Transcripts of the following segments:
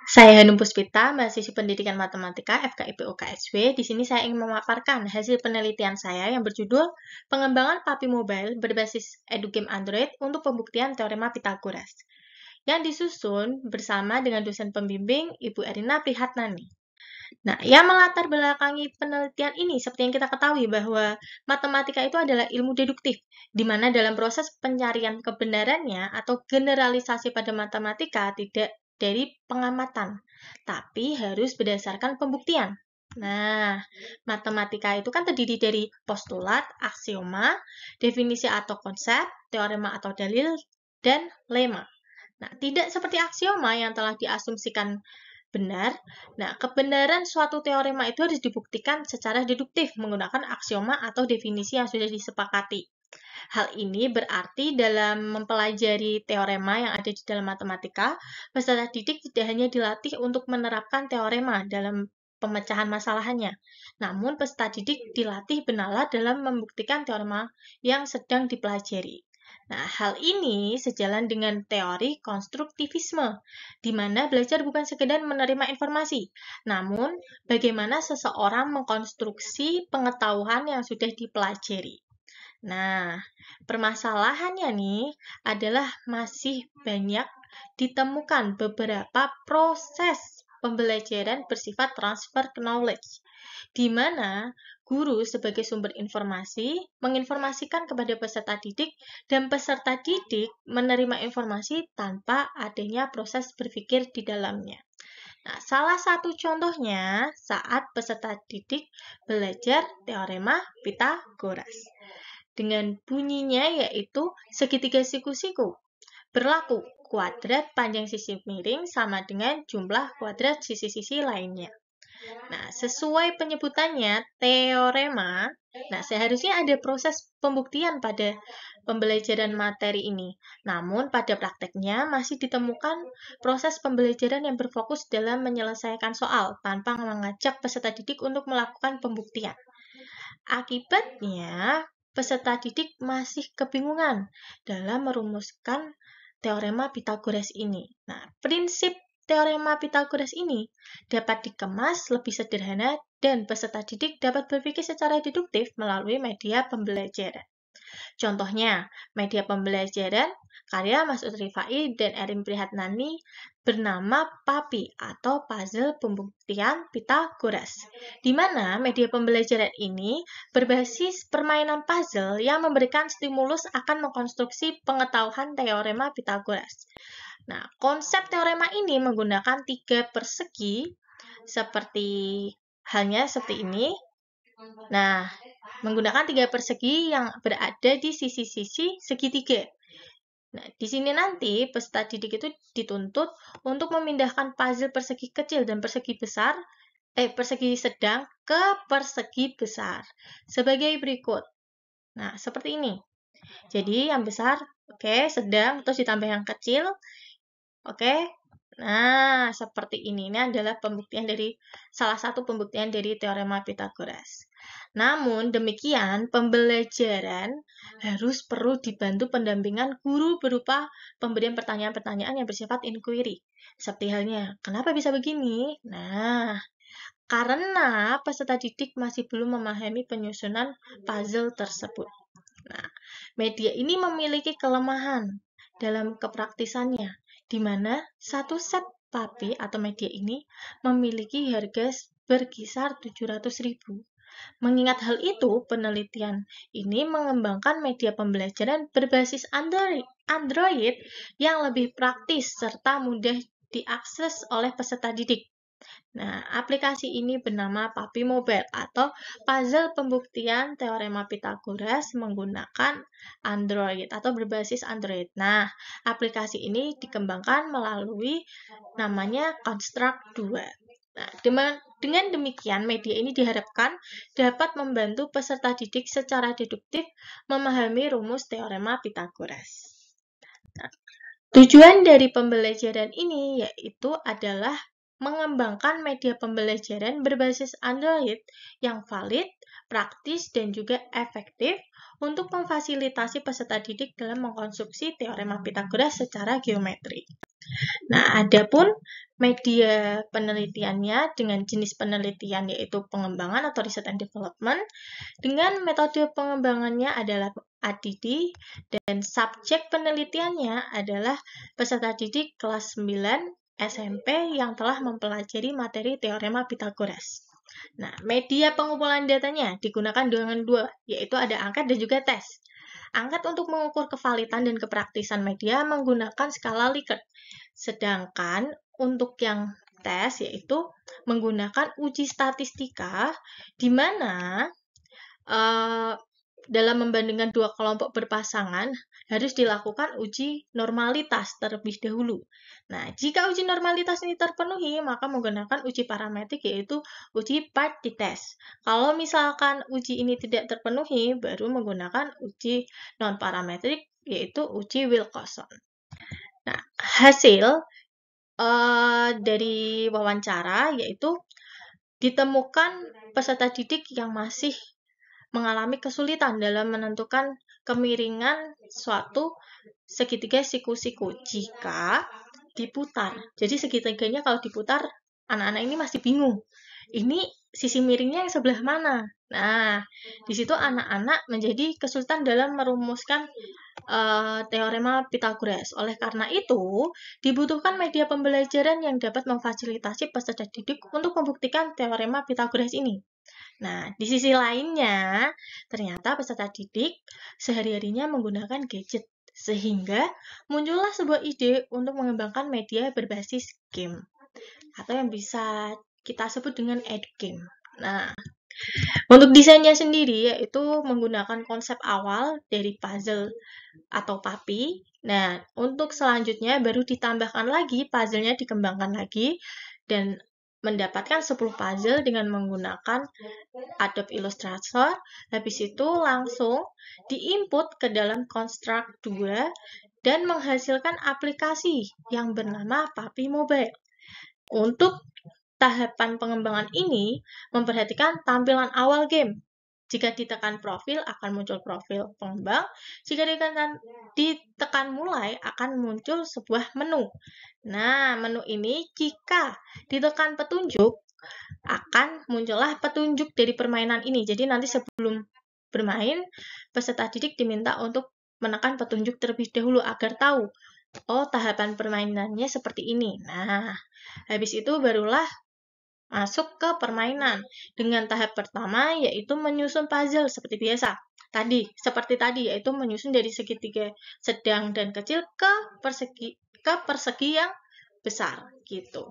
Saya Hanum Puspita, mahasiswi Pendidikan Matematika FKIP UKSW. Di sini saya ingin memaparkan hasil penelitian saya yang berjudul Pengembangan PUBG Mobile berbasis EduGame Android untuk pembuktian Teorema Pythagoras, yang disusun bersama dengan dosen pembimbing Ibu Erina Prihatnani. Nah, yang melatar belakangi penelitian ini, seperti yang kita ketahui bahwa matematika itu adalah ilmu deduktif, di mana dalam proses pencarian kebenarannya atau generalisasi pada matematika tidak dari pengamatan, tapi harus berdasarkan pembuktian. Nah, matematika itu kan terdiri dari postulat, aksioma, definisi atau konsep, teorema atau dalil, dan lema. Nah, tidak seperti aksioma yang telah diasumsikan benar. Nah, kebenaran suatu teorema itu harus dibuktikan secara deduktif menggunakan aksioma atau definisi yang sudah disepakati. Hal ini berarti dalam mempelajari teorema yang ada di dalam matematika, peserta didik tidak hanya dilatih untuk menerapkan teorema dalam pemecahan masalahannya, namun peserta didik dilatih benar dalam membuktikan teorema yang sedang dipelajari. Nah, hal ini sejalan dengan teori konstruktivisme, di mana belajar bukan sekedar menerima informasi, namun bagaimana seseorang mengkonstruksi pengetahuan yang sudah dipelajari. Nah, permasalahannya nih adalah masih banyak ditemukan beberapa proses pembelajaran bersifat transfer knowledge, di mana guru sebagai sumber informasi menginformasikan kepada peserta didik dan peserta didik menerima informasi tanpa adanya proses berpikir di dalamnya. Nah, salah satu contohnya saat peserta didik belajar teorema Pythagoras. Dengan bunyinya yaitu segitiga siku-siku. Berlaku kuadrat panjang sisi miring sama dengan jumlah kuadrat sisi-sisi lainnya. Nah, sesuai penyebutannya, teorema, nah seharusnya ada proses pembuktian pada pembelajaran materi ini. Namun, pada prakteknya masih ditemukan proses pembelajaran yang berfokus dalam menyelesaikan soal tanpa mengajak peserta didik untuk melakukan pembuktian. Akibatnya, peserta didik masih kebingungan dalam merumuskan teorema Pythagoras ini. Nah, prinsip teorema Pythagoras ini dapat dikemas lebih sederhana dan peserta didik dapat berpikir secara deduktif melalui media pembelajaran. Contohnya, media pembelajaran karya Mas Rifai dan Erin Prihatnani bernama PAPI atau Puzzle Pembuktian Pythagoras, di mana media pembelajaran ini berbasis permainan puzzle yang memberikan stimulus akan mengkonstruksi pengetahuan teorema Pythagoras. Nah, konsep teorema ini menggunakan 3 persegi seperti ini. Nah, menggunakan 3 persegi yang berada di sisi-sisi segitiga. Nah, di sini nanti peserta didik itu dituntut untuk memindahkan puzzle persegi kecil dan persegi sedang ke persegi besar sebagai berikut. Nah, seperti ini. Jadi yang besar, oke, sedang, terus ditambah yang kecil, oke. Nah, seperti ini. Ini adalah salah satu pembuktian dari teorema Pythagoras. Namun demikian, pembelajaran harus perlu dibantu pendampingan guru berupa pemberian pertanyaan-pertanyaan yang bersifat inquiry. Seperti halnya, kenapa bisa begini? Nah, karena peserta didik masih belum memahami penyusunan puzzle tersebut. Nah, media ini memiliki kelemahan dalam kepraktisannya, di mana satu set PAPI atau media ini memiliki harga berkisar 700.000. Mengingat hal itu, penelitian ini mengembangkan media pembelajaran berbasis Android yang lebih praktis serta mudah diakses oleh peserta didik. Nah, aplikasi ini bernama PUBG Mobile atau Puzzle Pembuktian Teorema Pythagoras menggunakan Android atau berbasis Android. Nah, aplikasi ini dikembangkan melalui namanya Construct 2. Nah, dengan demikian, media ini diharapkan dapat membantu peserta didik secara deduktif memahami rumus teorema Pythagoras. Nah, tujuan dari pembelajaran ini yaitu adalah mengembangkan media pembelajaran berbasis Android yang valid, praktis, dan juga efektif untuk memfasilitasi peserta didik dalam mengkonstruksi teorema Pythagoras secara geometri. Nah, adapun media penelitiannya dengan jenis penelitian yaitu pengembangan atau research and development, dengan metode pengembangannya adalah ADD, dan subjek penelitiannya adalah peserta didik kelas 9 SMP yang telah mempelajari materi teorema Pythagoras. Nah, media pengumpulan datanya digunakan dengan dua, yaitu ada angket dan juga tes. Angket untuk mengukur kevalitan dan kepraktisan media menggunakan skala Likert. Sedangkan untuk yang tes yaitu menggunakan uji statistika, di mana dalam membandingkan dua kelompok berpasangan harus dilakukan uji normalitas terlebih dahulu. Nah, jika uji normalitas ini terpenuhi, maka menggunakan uji parametrik yaitu uji Parity test. Kalau misalkan uji ini tidak terpenuhi, baru menggunakan uji non-parametrik yaitu uji Wilcoxon. Nah, hasil dari wawancara yaitu ditemukan peserta didik yang masih mengalami kesulitan dalam menentukan kemiringan suatu segitiga siku-siku jika diputar. Jadi segitiganya kalau diputar, anak-anak ini masih bingung. Ini sisi miringnya yang sebelah mana? Nah, di situ anak-anak menjadi kesulitan dalam merumuskan teorema Pythagoras. Oleh karena itu, dibutuhkan media pembelajaran yang dapat memfasilitasi peserta didik untuk membuktikan teorema Pythagoras ini. Nah, di sisi lainnya, ternyata peserta didik sehari-harinya menggunakan gadget, sehingga muncullah sebuah ide untuk mengembangkan media berbasis game, atau yang bisa kita sebut dengan edugame. Nah, untuk desainnya sendiri, yaitu menggunakan konsep awal dari puzzle atau papi. Nah, untuk selanjutnya baru ditambahkan lagi, puzzle-nya dikembangkan lagi, dan mendapatkan 10 puzzle dengan menggunakan Adobe Illustrator. Habis itu langsung diinput ke dalam Construct 2 dan menghasilkan aplikasi yang bernama Papi Mobile. Untuk tahapan pengembangan ini memperhatikan tampilan awal game. Jika ditekan profil, akan muncul profil pengembang. Jika ditekan mulai, akan muncul sebuah menu. Nah, menu ini jika ditekan petunjuk, akan muncullah petunjuk dari permainan ini. Jadi nanti sebelum bermain, peserta didik diminta untuk menekan petunjuk terlebih dahulu agar tahu, oh tahapan permainannya seperti ini. Nah, habis itu barulah masuk ke permainan dengan tahap pertama yaitu menyusun puzzle seperti biasa. Seperti tadi yaitu menyusun dari segitiga sedang dan kecil ke persegi yang besar gitu.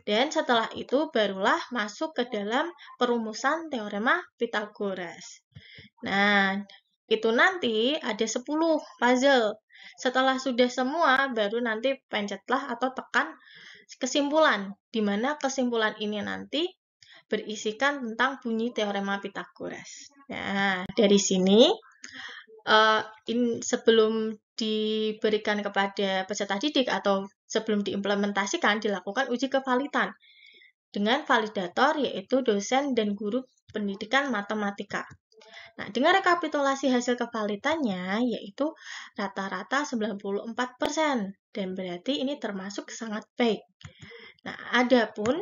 Dan setelah itu barulah masuk ke dalam perumusan teorema Pythagoras. Nah, itu nanti ada 10 puzzle. Setelah sudah semua, baru nanti pencetlah atau tekan kesimpulan, di mana kesimpulan ini nanti berisikan tentang bunyi teorema Pythagoras. Nah, dari sini sebelum diberikan kepada peserta didik atau sebelum diimplementasikan, dilakukan uji kevalitan dengan validator yaitu dosen dan guru pendidikan matematika. Nah, dengan rekapitulasi hasil kevalitannya yaitu rata-rata 94%, dan berarti ini termasuk sangat baik. Nah, adapun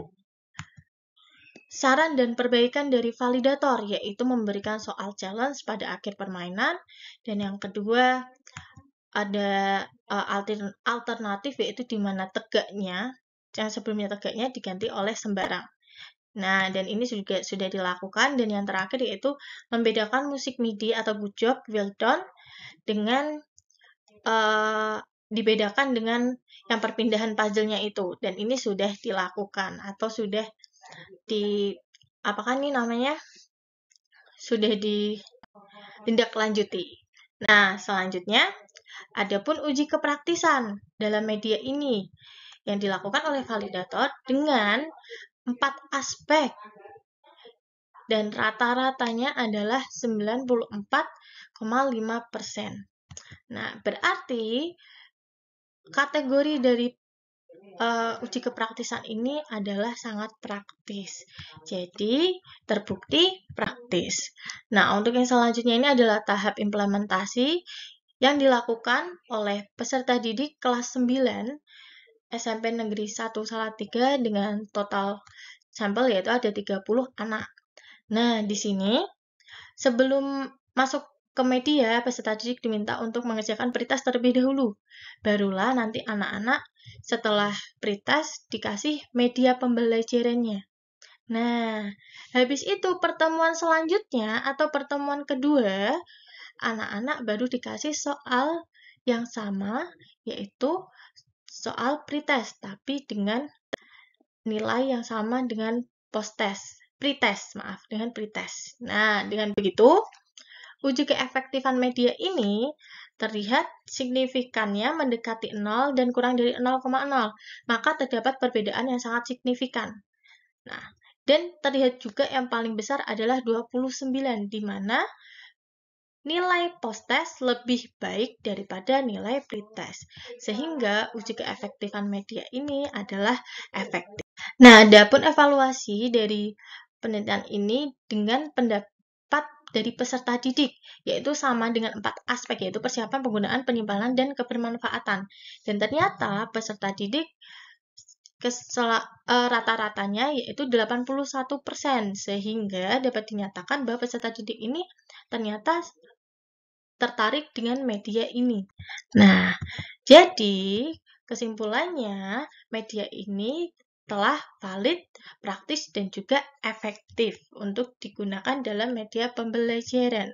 saran dan perbaikan dari validator yaitu memberikan soal challenge pada akhir permainan, dan yang kedua ada alternatif yaitu di mana tegaknya, yang sebelumnya tegaknya diganti oleh sembarang. Nah, dan ini juga sudah dilakukan, dan yang terakhir yaitu membedakan musik MIDI atau good job, well done, dengan dibedakan dengan yang perpindahan puzzle-nya itu, dan ini sudah dilakukan atau sudah sudah ditindaklanjuti. Nah, selanjutnya adapun uji kepraktisan dalam media ini yang dilakukan oleh validator dengan 4 aspek, dan rata-ratanya adalah 94,5%. Nah, berarti kategori dari uji kepraktisan ini adalah sangat praktis. Jadi, terbukti praktis. Nah, untuk yang selanjutnya ini adalah tahap implementasi yang dilakukan oleh peserta didik kelas 9 SMP Negeri 1 Salatiga dengan total sampel yaitu ada 30 anak. Nah, di sini sebelum masuk ke media, peserta didik diminta untuk mengerjakan pretest terlebih dahulu. Barulah nanti anak-anak setelah pretest dikasih media pembelajarannya. Nah, habis itu pertemuan selanjutnya atau pertemuan kedua, anak-anak baru dikasih soal yang sama, yaitu soal pretest, tapi dengan nilai yang sama dengan pretest. Nah, dengan begitu, uji keefektifan media ini terlihat signifikannya mendekati 0 dan kurang dari 0,0. Maka terdapat perbedaan yang sangat signifikan. Nah, dan terlihat juga yang paling besar adalah 29, di mana nilai post-test lebih baik daripada nilai pretest. Sehingga uji keefektifan media ini adalah efektif. Nah, adapun evaluasi dari penelitian ini dengan pendapat dari peserta didik, yaitu sama dengan 4 aspek, yaitu persiapan, penggunaan, penyimpanan, dan kebermanfaatan. Dan ternyata peserta didik rata-ratanya yaitu 81%, sehingga dapat dinyatakan bahwa peserta didik ini ternyata tertarik dengan media ini. Nah, jadi kesimpulannya media ini telah valid, praktis, dan juga efektif untuk digunakan dalam media pembelajaran.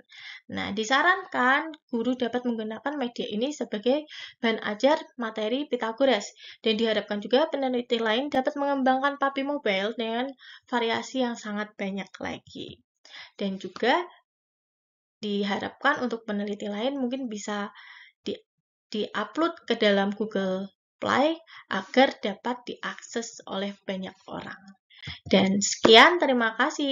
Nah, disarankan guru dapat menggunakan media ini sebagai bahan ajar materi Pythagoras, dan diharapkan juga peneliti lain dapat mengembangkan PAPI Mobile dengan variasi yang sangat banyak lagi. Dan juga diharapkan untuk peneliti lain mungkin bisa di-upload ke dalam Google Play agar dapat diakses oleh banyak orang. Dan sekian, terima kasih.